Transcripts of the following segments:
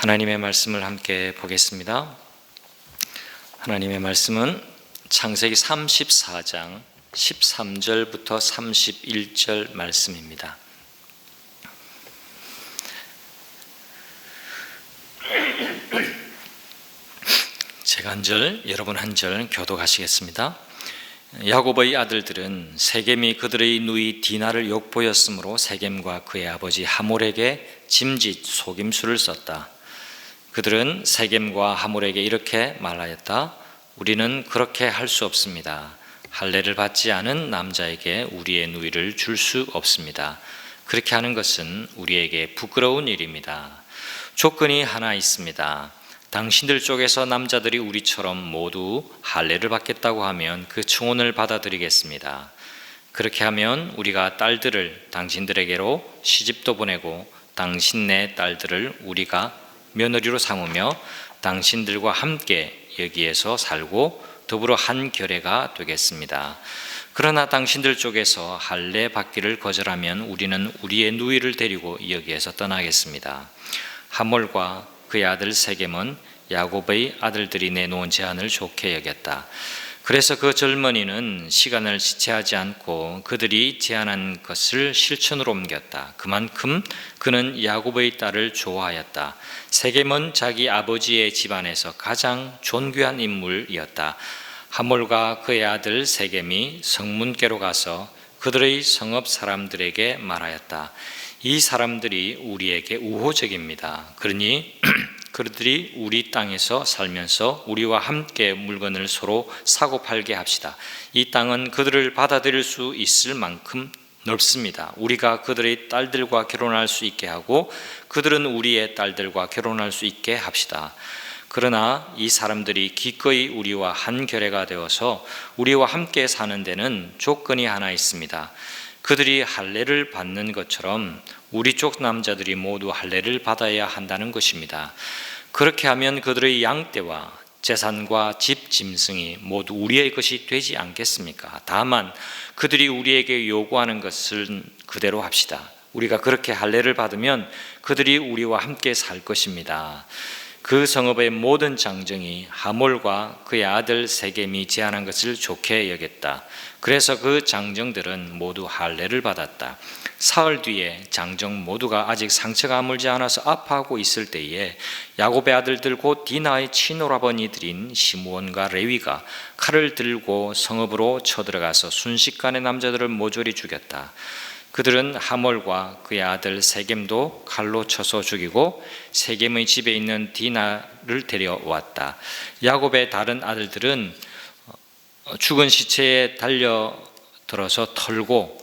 하나님의 말씀을 함께 보겠습니다. 하나님의 말씀은 창세기 34장 13절부터 31절 말씀입니다. 제가 한 절, 여러분 한 절 교독하시겠습니다. 야곱의 아들들은 세겜이 그들의 누이 디나를 욕보였으므로 세겜과 그의 아버지 하몰에게 짐짓 속임수를 썼다. 그들은 세겜과 하몰에게 이렇게 말하였다. 우리는 그렇게 할 수 없습니다. 할례를 받지 않은 남자에게 우리의 누이를 줄 수 없습니다. 그렇게 하는 것은 우리에게 부끄러운 일입니다. 조건이 하나 있습니다. 당신들 쪽에서 남자들이 우리처럼 모두 할례를 받겠다고 하면 그 청혼을 받아들이겠습니다. 그렇게 하면 우리가 딸들을 당신들에게로 시집도 보내고 당신네 딸들을 우리가 며느리로 삼으며 당신들과 함께 여기에서 살고 더불어 한 결례가 되겠습니다. 그러나 당신들 쪽에서 할례 받기를 거절하면 우리는 우리의 누이를 데리고 여기에서 떠나겠습니다. 하몰과 그의 아들 세겜은 야곱의 아들들이 내놓은 제안을 좋게 여겼다. 그래서 그 젊은이는 시간을 지체하지 않고 그들이 제안한 것을 실천으로 옮겼다. 그만큼 그는 야곱의 딸을 좋아하였다. 세겜은 자기 아버지의 집안에서 가장 존귀한 인물이었다. 하몰과 그의 아들 세겜이 성문께로 가서 그들의 성읍 사람들에게 말하였다. 이 사람들이 우리에게 우호적입니다. 그러니 그들이 우리 땅에서 살면서 우리와 함께 물건을 서로 사고 팔게 합시다. 이 땅은 그들을 받아들일 수 있을 만큼 넓습니다. 우리가 그들의 딸들과 결혼할 수 있게 하고 그들은 우리의 딸들과 결혼할 수 있게 합시다. 그러나 이 사람들이 기꺼이 우리와 한 결례가 되어서 우리와 함께 사는 데는 조건이 하나 있습니다. 그들이 할례를 받는 것처럼 우리 쪽 남자들이 모두 할례를 받아야 한다는 것입니다. 그렇게 하면 그들의 양떼와 재산과 집 짐승이 모두 우리의 것이 되지 않겠습니까? 다만 그들이 우리에게 요구하는 것을 그대로 합시다. 우리가 그렇게 할례를 받으면 그들이 우리와 함께 살 것입니다. 그 성읍의 모든 장정이 하몰과 그의 아들 세겜이 제안한 것을 좋게 여겼다. 그래서 그 장정들은 모두 할례를 받았다. 사흘 뒤에 장정 모두가 아직 상처가 아물지 않아서 아파하고 있을 때에 야곱의 아들들 곧 디나의 친오라버니들인 시므온과 레위가 칼을 들고 성읍으로 쳐들어가서 순식간에 남자들을 모조리 죽였다. 그들은 하몰과 그의 아들 세겜도 칼로 쳐서 죽이고 세겜의 집에 있는 디나를 데려왔다. 야곱의 다른 아들들은 죽은 시체에 달려들어서 털고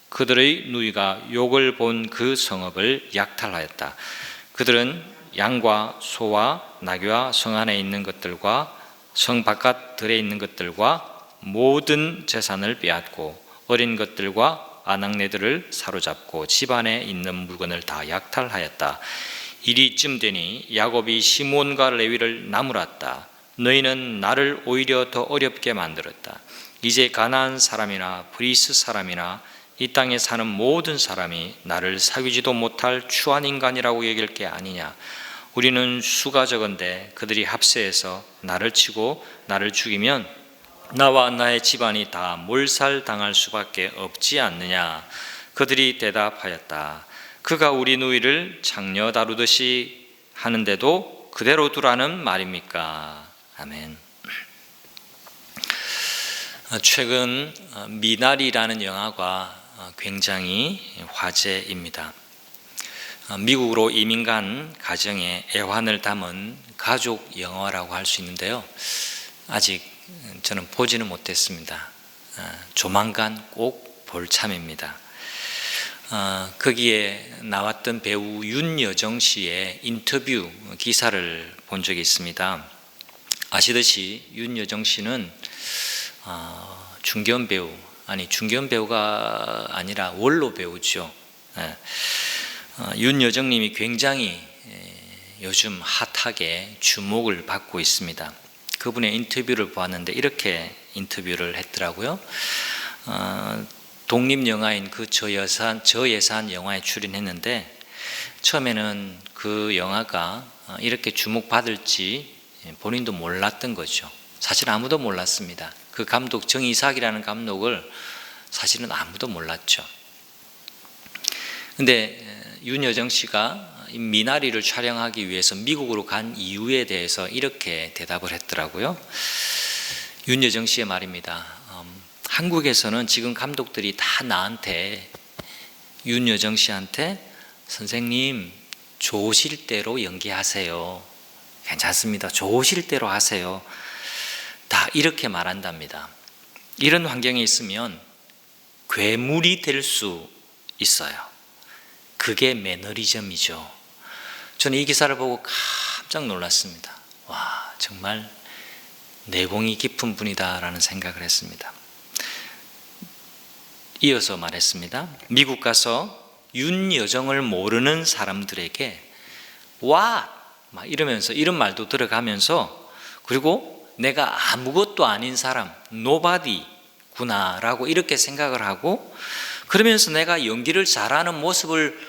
그들의 누이가 욕을 본 그 성읍을 약탈하였다. 그들은 양과 소와 나귀와 성 안에 있는 것들과 성 바깥들에 있는 것들과 모든 재산을 빼앗고 어린 것들과 아낙네들을 사로잡고 집안에 있는 물건을 다 약탈하였다. 일이 이쯤 되니 야곱이 시므온과 레위를 나무랐다. 너희는 나를 오히려 더 어렵게 만들었다. 이제 가나안 사람이나 브리스 사람이나 이 땅에 사는 모든 사람이 나를 사귀지도 못할 추한 인간이라고 여길 게 아니냐. 우리는 수가 적은데 그들이 합세해서 나를 치고 나를 죽이면 나와 나의 집안이 다 몰살당할 수밖에 없지 않느냐. 그들이 대답하였다. 그가 우리 누이를 장녀 다루듯이 하는데도 그대로 두라는 말입니까? 아멘. 최근 미나리라는 영화가 굉장히 화제입니다. 미국으로 이민 간 가정의 애환을 담은 가족 영화라고 할 수 있는데요. 아직 저는 보지는 못했습니다. 조만간 꼭 볼 참입니다. 거기에 나왔던 배우 윤여정 씨의 인터뷰 기사를 본 적이 있습니다. 아시듯이 윤여정 씨는 중견 배우가 아니라 원로 배우죠. 윤여정님이 굉장히 요즘 핫하게 주목을 받고 있습니다. 그분의 인터뷰를 보았는데 이렇게 인터뷰를 했더라고요. 독립영화인 그 저예산 영화에 출연했는데 처음에는 그 영화가 이렇게 주목받을지 본인도 몰랐던 거죠. 사실 아무도 몰랐습니다. 그 감독 정이삭이라는 감독을 사실은 아무도 몰랐죠. 근데 윤여정 씨가 미나리를 촬영하기 위해서 미국으로 간 이유에 대해서 이렇게 대답을 했더라고요. 윤여정 씨의 말입니다. 한국에서는 지금 감독들이 다 나한테, 윤여정 씨한테 선생님 좋으실 대로 연기하세요, 괜찮습니다, 좋으실 대로 하세요, 다 이렇게 말한답니다. 이런 환경에 있으면 괴물이 될 수 있어요. 그게 매너리즘이죠. 저는 이 기사를 보고 깜짝 놀랐습니다. 와, 정말 내공이 깊은 분이다라는 생각을 했습니다. 이어서 말했습니다. 미국 가서 윤여정을 모르는 사람들에게 와! 막 이러면서 이런 말도 들어가면서, 그리고 내가 아무것도 아닌 사람, 노바디구나 라고 이렇게 생각을 하고, 그러면서 내가 연기를 잘하는 모습을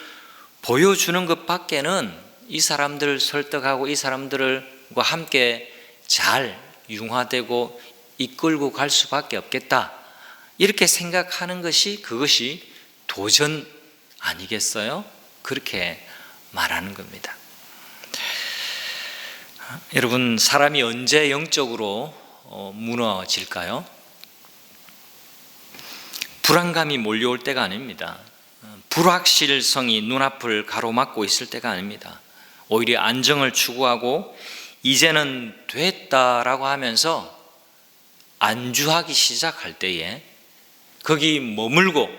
보여주는 것 밖에는 이 사람들을 설득하고 이 사람들과 함께 잘 융화되고 이끌고 갈 수밖에 없겠다, 이렇게 생각하는 것이, 그것이 도전 아니겠어요? 그렇게 말하는 겁니다. 여러분, 사람이 언제 영적으로 무너질까요? 불안감이 몰려올 때가 아닙니다. 불확실성이 눈앞을 가로막고 있을 때가 아닙니다. 오히려 안정을 추구하고 이제는 됐다라고 하면서 안주하기 시작할 때에, 거기 머물고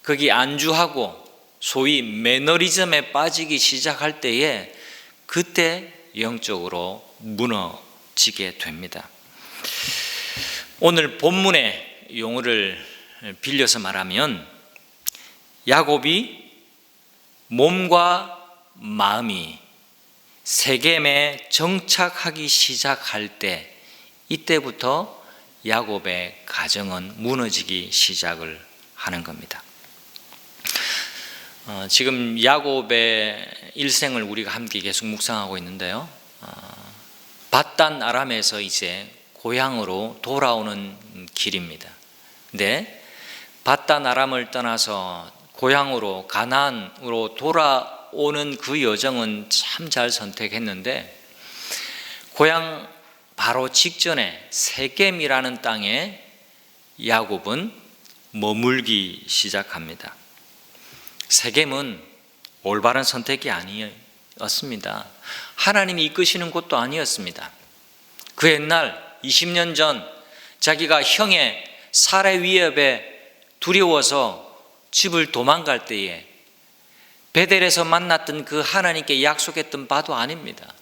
거기 안주하고 소위 매너리즘에 빠지기 시작할 때에, 그때 영적으로 무너지게 됩니다. 오늘 본문의 용어를 빌려서 말하면, 야곱이 몸과 마음이 세겜에 정착하기 시작할 때, 이때부터 야곱의 가정은 무너지기 시작을 하는 겁니다. 지금 야곱의 일생을 우리가 함께 계속 묵상하고 있는데요, 밧단 아람에서 이제 고향으로 돌아오는 길입니다. 근데 밧단 아람을 떠나서 고향으로 가나안으로 돌아오는 그 여정은 참 잘 선택했는데, 고향 바로 직전에 세겜이라는 땅에 야곱은 머물기 시작합니다. 세겜은 올바른 선택이 아니었습니다. 하나님이 이끄시는 곳도 아니었습니다. 그 옛날 20년 전 자기가 형의 살해 위협에 두려워서 집을 도망갈 때에 베델에서 만났던 그 하나님께 약속했던 바도 아닙니다.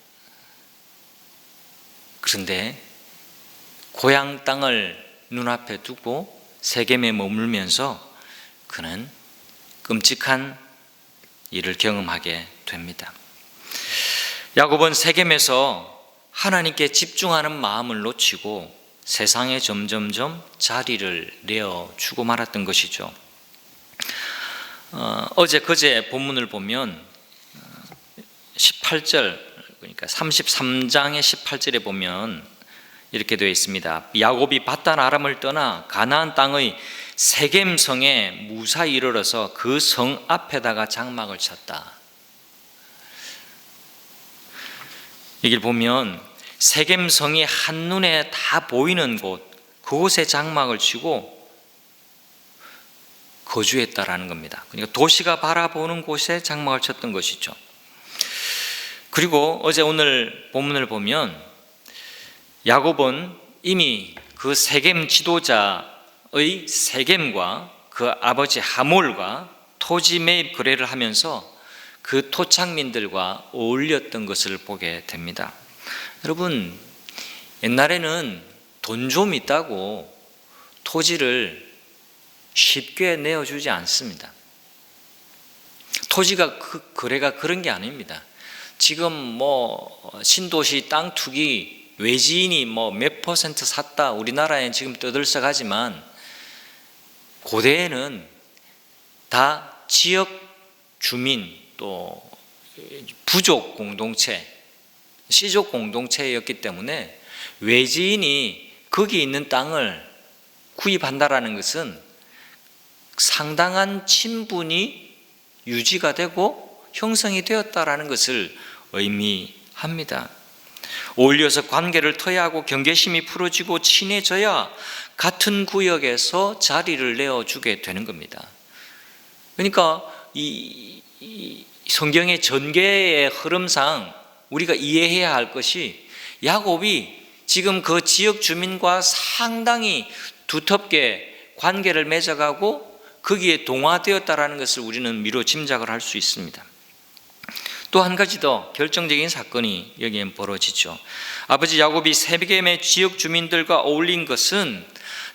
그런데 고향 땅을 눈앞에 두고 세겜에 머물면서 그는 끔찍한 일을 경험하게 됩니다. 야곱은 세겜에서 하나님께 집중하는 마음을 놓치고 세상에 점점점 자리를 내어주고 말았던 것이죠. 어제 그제 본문을 보면 18절, 그러니까 33장의 18절에 보면 이렇게 되어 있습니다. 야곱이 밧단 아람을 떠나 가나안 땅의 세겜 성에 무사히 이르러서 그 성 앞에다가 장막을 쳤다. 여기 보면 세겜 성이 한눈에 다 보이는 곳, 그곳에 장막을 치고 거주했다라는 겁니다. 그러니까 도시가 바라보는 곳에 장막을 쳤던 것이죠. 그리고 어제 오늘 본문을 보면 야곱은 이미 그 세겜 지도자의 세겜과 그 아버지 하몰과 토지 매입 거래를 하면서 그 토착민들과 어울렸던 것을 보게 됩니다. 여러분, 옛날에는 돈 좀 있다고 토지를 쉽게 내어주지 않습니다. 토지가 거래가 그런 게 아닙니다. 지금 신도시 땅 투기 외지인이 몇 퍼센트 샀다, 우리나라엔 지금 떠들썩하지만 고대에는 다 지역 주민 또 부족 공동체, 씨족 공동체였기 때문에 외지인이 거기 있는 땅을 구입한다라는 것은 상당한 친분이 유지가 되고 형성이 되었다라는 것을 의미합니다. 어울려서 관계를 터야하고 경계심이 풀어지고 친해져야 같은 구역에서 자리를 내어주게 되는 겁니다. 그러니까 이 성경의 전개의 흐름상 우리가 이해해야 할 것이 야곱이 지금 그 지역 주민과 상당히 두텁게 관계를 맺어가고 거기에 동화되었다라는 것을 우리는 미루어 짐작을 할 수 있습니다. 또 한 가지 더 결정적인 사건이 여기에 벌어지죠. 아버지 야곱이 세겜의 지역 주민들과 어울린 것은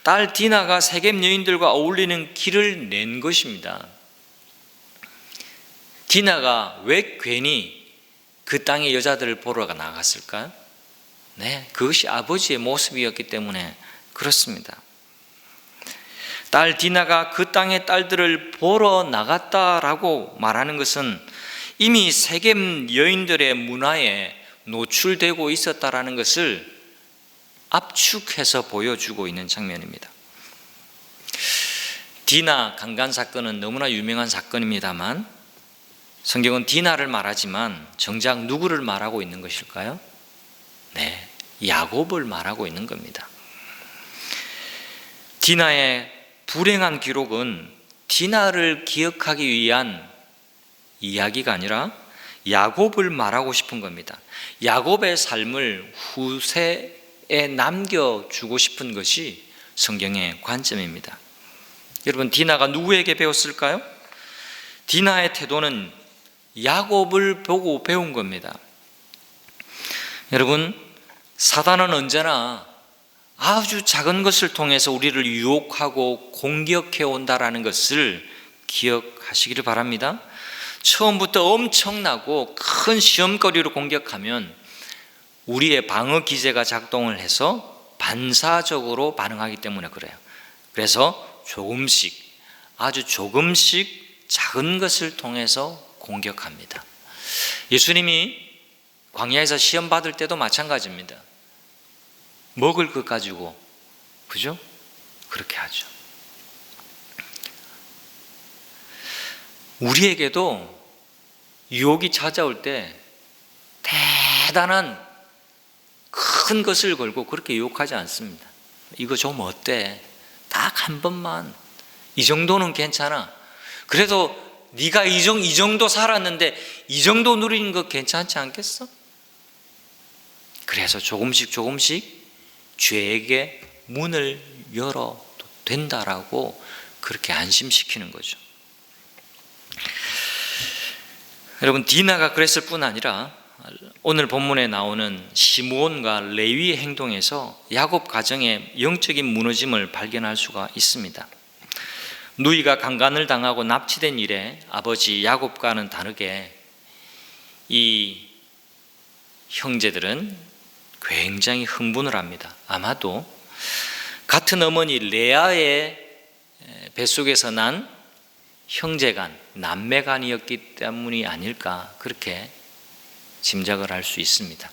딸 디나가 세겜 여인들과 어울리는 길을 낸 것입니다. 디나가 왜 괜히 그 땅의 여자들을 보러 나갔을까요? 네, 그것이 아버지의 모습이었기 때문에 그렇습니다. 딸 디나가 그 땅의 딸들을 보러 나갔다라고 말하는 것은 이미 세겜 여인들의 문화에 노출되고 있었다라는 것을 압축해서 보여주고 있는 장면입니다. 디나 강간 사건은 너무나 유명한 사건입니다만 성경은 디나를 말하지만 정작 누구를 말하고 있는 것일까요? 네, 야곱을 말하고 있는 겁니다. 디나의 불행한 기록은 디나를 기억하기 위한 이야기가 아니라 야곱을 말하고 싶은 겁니다. 야곱의 삶을 후세에 남겨주고 싶은 것이 성경의 관점입니다. 여러분, 디나가 누구에게 배웠을까요? 디나의 태도는 야곱을 보고 배운 겁니다. 여러분, 사단은 언제나 아주 작은 것을 통해서 우리를 유혹하고 공격해 온다라는 것을 기억하시기를 바랍니다. 처음부터 엄청나고 큰 시험거리로 공격하면 우리의 방어 기제가 작동을 해서 반사적으로 반응하기 때문에 그래요. 그래서 조금씩, 아주 조금씩 작은 것을 통해서 공격합니다. 예수님이 광야에서 시험 받을 때도 마찬가지입니다. 먹을 것 가지고, 그죠? 그렇게 하죠. 우리에게도 유혹이 찾아올 때 대단한 큰 것을 걸고 그렇게 유혹하지 않습니다. 이거 좀 어때? 딱 한 번만. 이 정도는 괜찮아. 그래도 네가 이 정도 살았는데 이 정도 누리는 거 괜찮지 않겠어? 그래서 조금씩 죄에게 문을 열어도 된다라고 그렇게 안심시키는 거죠. 여러분, 디나가 그랬을 뿐 아니라 오늘 본문에 나오는 시므온과 레위의 행동에서 야곱 가정의 영적인 무너짐을 발견할 수가 있습니다. 누이가 강간을 당하고 납치된 일에 아버지 야곱과는 다르게 이 형제들은 굉장히 흥분을 합니다. 아마도 같은 어머니 레아의 뱃속에서 난 형제간, 남매간이었기 때문이 아닐까 그렇게 짐작을 할 수 있습니다.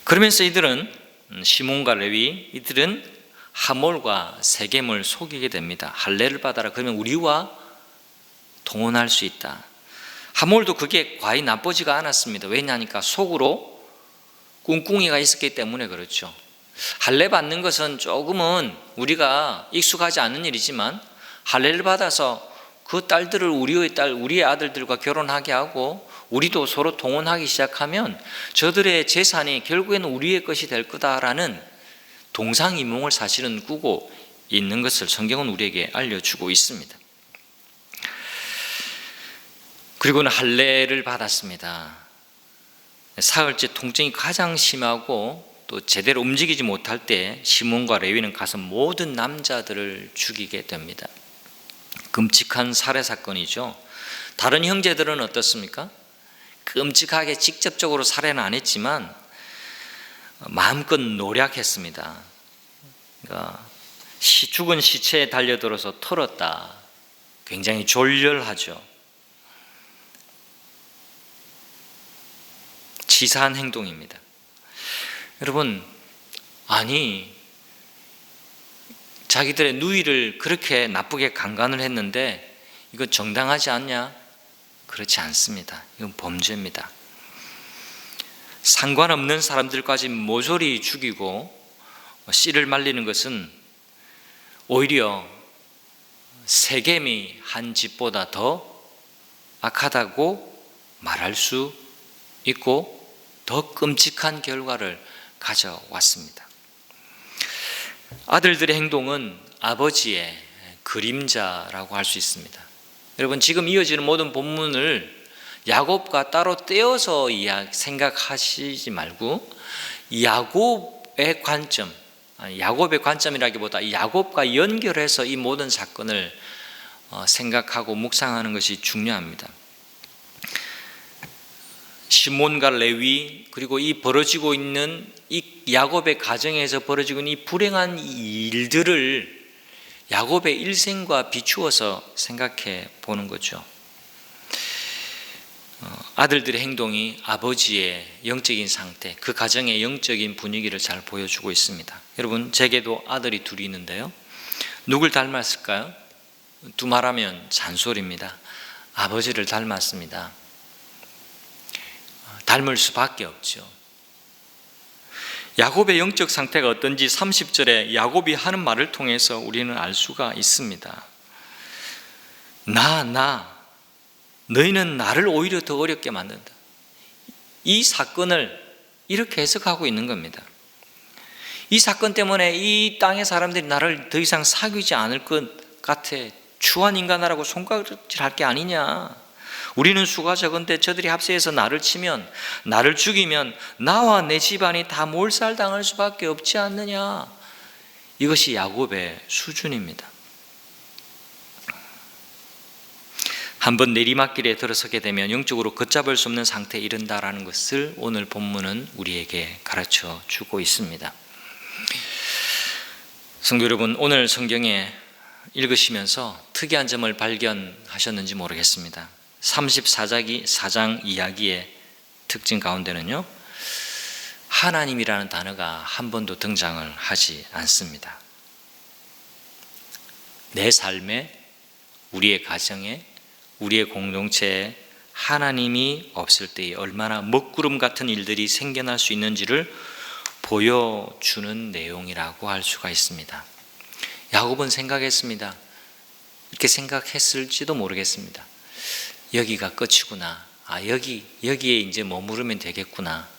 그러면서 이들은 시몬과 레위, 이들은 하몰과 세겜을 속이게 됩니다. 할례를 받아라. 그러면 우리와 동원할 수 있다. 하몰도 그게 과히 나쁘지가 않았습니다. 왜냐하니까 속으로 꿍꿍이가 있었기 때문에 그렇죠. 할례 받는 것은 조금은 우리가 익숙하지 않은 일이지만 할례를 받아서 그 딸들을 우리의 아들들과 결혼하게 하고 우리도 서로 동원하기 시작하면 저들의 재산이 결국에는 우리의 것이 될 거다라는 동상이몽을 사실은 꾸고 있는 것을 성경은 우리에게 알려주고 있습니다. 그리고는 할례를 받았습니다. 사흘째 통증이 가장 심하고 또 제대로 움직이지 못할 때 시몬과 레위는 가서 모든 남자들을 죽이게 됩니다. 끔찍한 살해 사건이죠. 다른 형제들은 어떻습니까? 끔찍하게 직접적으로 살해는 안 했지만 마음껏 노력했습니다. 그러니까 죽은 시체에 달려들어서 털었다. 굉장히 졸렬하죠. 치사한 행동입니다. 여러분, 아니 자기들의 누이를 그렇게 나쁘게 강간을 했는데 이거 정당하지 않냐? 그렇지 않습니다. 이건 범죄입니다. 상관없는 사람들까지 모조리 죽이고 씨를 말리는 것은 오히려 세겜이 한 짓보다 더 악하다고 말할 수 있고 더 끔찍한 결과를 가져왔습니다. 아들들의 행동은 아버지의 그림자라고 할 수 있습니다. 여러분, 지금 이어지는 모든 본문을 야곱과 따로 떼어서 생각하시지 말고 야곱의 관점이라기보다 야곱과 연결해서 이 모든 사건을 생각하고 묵상하는 것이 중요합니다. 시몬과 레위, 그리고 이 벌어지고 있는 이 야곱의 가정에서 벌어지고 있는 이 불행한 일들을 야곱의 일생과 비추어서 생각해 보는 거죠. 아들들의 행동이 아버지의 영적인 상태, 그 가정의 영적인 분위기를 잘 보여주고 있습니다. 여러분, 제게도 아들이 둘이 있는데요, 누굴 닮았을까요? 두말하면 잔소리입니다. 아버지를 닮았습니다. 닮을 수밖에 없죠. 야곱의 영적 상태가 어떤지 30절에 야곱이 하는 말을 통해서 우리는 알 수가 있습니다. 너희는 나를 오히려 더 어렵게 만든다. 이 사건을 이렇게 해석하고 있는 겁니다. 이 사건 때문에 이 땅의 사람들이 나를 더 이상 사귀지 않을 것 같아. 추한 인간하라고 손가락질할 게 아니냐. 우리는 수가 적은데 저들이 합세해서 나를 치면, 나를 죽이면 나와 내 집안이 다 몰살당할 수밖에 없지 않느냐. 이것이 야곱의 수준입니다. 한번 내리막길에 들어서게 되면 영적으로 걷잡을 수 없는 상태에 이른다라는 것을 오늘 본문은 우리에게 가르쳐 주고 있습니다. 성도 여러분, 오늘 성경에 읽으시면서 특이한 점을 발견하셨는지 모르겠습니다. 34장 이야기의 특징 가운데는요, 하나님이라는 단어가 한 번도 등장을 하지 않습니다. 내 삶에, 우리의 가정에, 우리의 공동체에 하나님이 없을 때에 얼마나 먹구름 같은 일들이 생겨날 수 있는지를 보여주는 내용이라고 할 수가 있습니다. 야곱은 생각했습니다. 이렇게 생각했을지도 모르겠습니다. 여기가 끝이구나. 여기에 이제 머무르면 되겠구나.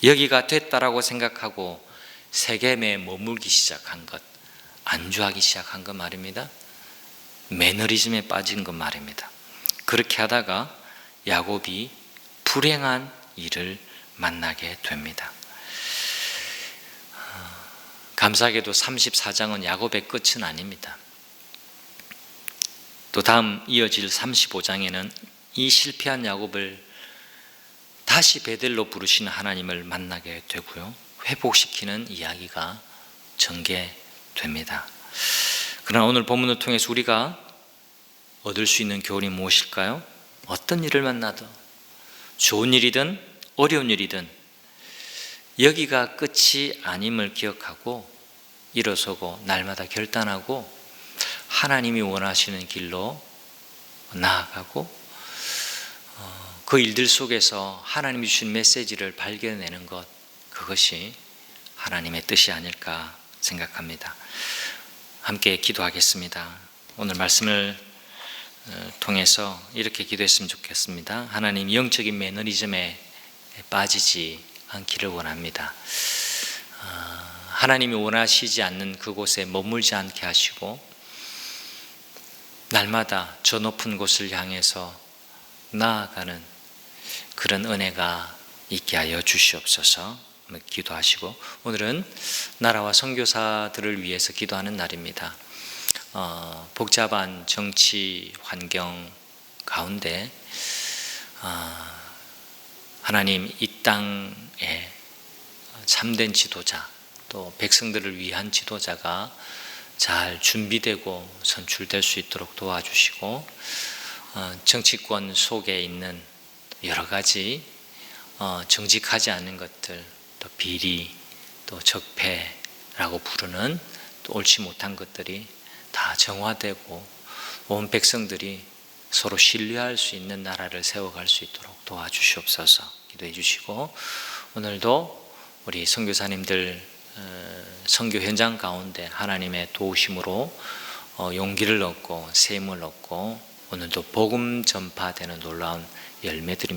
여기가 됐다라고 생각하고 세겜에 머물기 시작한 것, 안주하기 시작한 것 말입니다. 매너리즘에 빠진 것 말입니다. 그렇게 하다가 야곱이 불행한 일을 만나게 됩니다. 감사하게도 34장은 야곱의 끝은 아닙니다. 또 다음 이어질 35장에는 이 실패한 야곱을 다시 베델로 부르시는 하나님을 만나게 되고요, 회복시키는 이야기가 전개됩니다. 그러나 오늘 본문을 통해서 우리가 얻을 수 있는 교훈이 무엇일까요? 어떤 일을 만나도, 좋은 일이든 어려운 일이든 여기가 끝이 아님을 기억하고 일어서고 날마다 결단하고 하나님이 원하시는 길로 나아가고 그 일들 속에서 하나님이 주신 메시지를 발견해내는 것, 그것이 하나님의 뜻이 아닐까 생각합니다. 함께 기도하겠습니다. 오늘 말씀을 통해서 이렇게 기도했으면 좋겠습니다. 하나님, 영적인 매너리즘에 빠지지 않기를 원합니다. 하나님이 원하시지 않는 그곳에 머물지 않게 하시고 날마다 저 높은 곳을 향해서 나아가는 그런 은혜가 있게 하여 주시옵소서. 기도하시고, 오늘은 나라와 선교사들을 위해서 기도하는 날입니다. 복잡한 정치 환경 가운데 하나님, 이 땅에 참된 지도자, 또 백성들을 위한 지도자가 잘 준비되고 선출될 수 있도록 도와주시고, 정치권 속에 있는 여러 가지 정직하지 않은 것들, 또 비리, 또 적폐라고 부르는 또 옳지 못한 것들이 다 정화되고 온 백성들이 서로 신뢰할 수 있는 나라를 세워갈 수 있도록 도와주시옵소서. 기도해 주시고, 오늘도 우리 선교사님들 선교 현장 가운데 하나님의 도우심으로 용기를 얻고 셈을 얻고 오늘도 복음 전파되는 놀라운 열매들이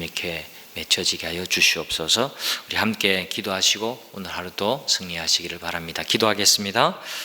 맺혀지게 하여 주시옵소서. 우리 함께 기도하시고 오늘 하루도 승리하시기를 바랍니다. 기도하겠습니다.